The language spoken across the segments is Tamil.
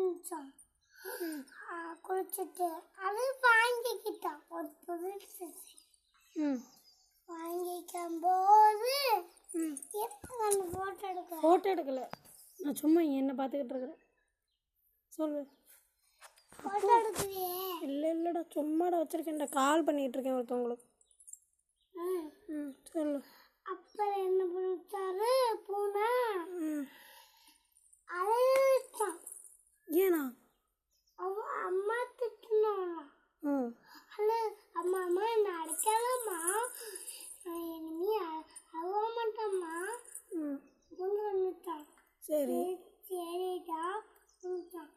இருந்துச்சான். குளிச்சுட்டு அது வாங்கிக்கிட்டான். ஒரு புதுசு வாங்கிக்கும் போது ஃபோட்டோ எடுக்கல, நான் சும்மா என்ன பார்த்துக்கிட்டு இருக்கிறேன். சொல்லு. ஃபோட்டோ எடுக்கலையே. இல்லைடா, சும்மாடா வச்சுருக்கேன்டா, கால் பண்ணிகிட்டு இருக்கேன் ஒருத்தவங்களுக்கு. சொல்லு. அப்புறம் என்ன பண்ணிட்டாரு பூனை? அழுத்தான். ஏனா அவன் அம்மா திட்டினாங்களா? அம்மா அம்மா என்ன அடிக்கலாமா, இனிமே அழுவ மாட்டோம்மா அப்படின்னு வந்துட்டான். சரி சரிடா வந்துட்டான்.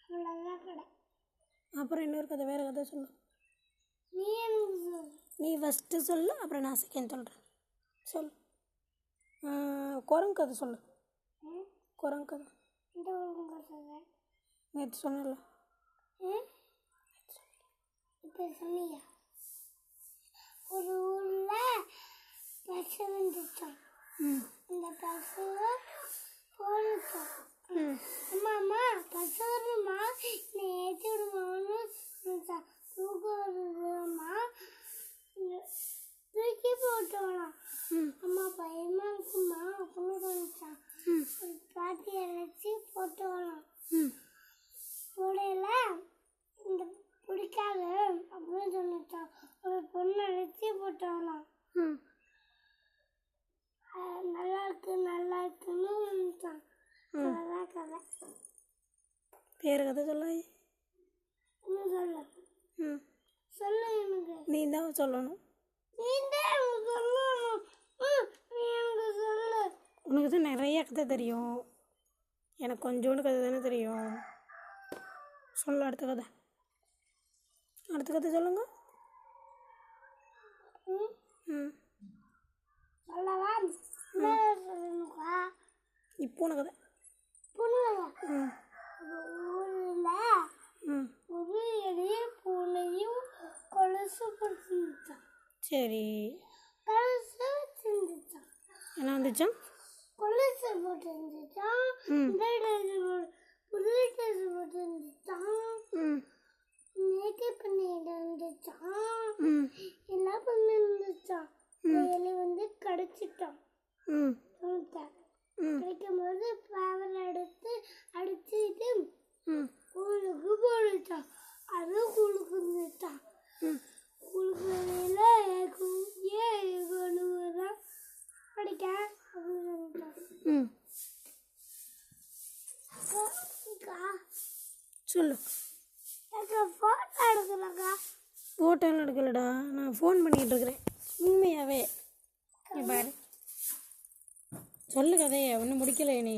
அவ்வளோதான் கடை. அப்புறம் இன்னொரு கதை, வேறு கதை சொல்லு. நீ எனக்கு சொல்லு. நீ ஃபஸ்ட்டு சொல்லு, அப்புறம் நான் செகண்ட் சொல்கிறேன். சொல்லு. குரங்கு கதை சொல்லு. குரங்கு கதை இந்த ஊருக்கு சொல்கிறேன். நேற்று சொன்னல. இப்போ சொன்னியா? ஒரு ஊரில் பசு வந்துச்சான். அந்த பசு போனுச்சான். அம்மா அம்மா பசு வருமா, என்னை ஏற்றி விடுமான்னு தூக்க வருதுமா, தூக்கி போட்டோலாம். அம்மா பயமா இருக்குமா அப்படின்னு சொன்னான். ஒரு பாட்டி அழைச்சி போட்டோலாம். போடையில இந்த பிடிக்காது அப்படின்னு சொன்னான். ஒரு பொண்ணு அழைச்சி போட்டோலாம். நல்லா இருக்கு நல்லா இருக்குன்னு நினைச்சான். அதான் கதை. வேறு கதை சொல்ல. இன்னும் சொல்லு. சொல்லு எனக்கு. நீ தான் சொல்லணும். நீ தான் எனக்கு சொல்லணும். நீ எனக்கு சொல்லு. உனக்கு தான் நிறைய கதை தெரியும், எனக்கு கொஞ்சோண்டு கதை தானே தெரியும். சொல்லு அடுத்த கதை. அடுத்த கதை சொல்லுங்க. சொல்லவா? சொல்லணுக்கா? இப்போ உனக்கு கதை. ஊரில் ஒரு எளிய பூனையும் கொலுசு போட்டுருந்துச்சான். சரி, கொலுசு வச்சுருந்துச்சான். என்ன வந்துச்சான்? கொலுசு போட்டுருந்துச்சான். புது ட்ரெஸ் போட்டுருந்துச்சான். மேக்கப் பண்ணிட்டு இருந்துச்சான். எல்லாம் பண்ணிருந்துச்சான். எலி வந்து கடிச்சிட்டான். கிடைக்கும் போது பவர் எடுத்து அடிச்சுட்டு கூழுக்கு போடுச்சான். அது கூழுக்கு இருந்துச்சான். கூழுக்குல ஏன் படிக்க அப்படின்னு சொல்லிட்டான். சொல்லு. ஃபோட்டோ எடுக்கலக்கா. ஃபோட்டோலாம் எடுக்கலடா, நான் ஃபோன் பண்ணிக்கிட்டு இருக்கிறேன். உண்மையாகவே பாரு. சொல்லு கதையை ஒன்றும் முடிக்கலை நீ.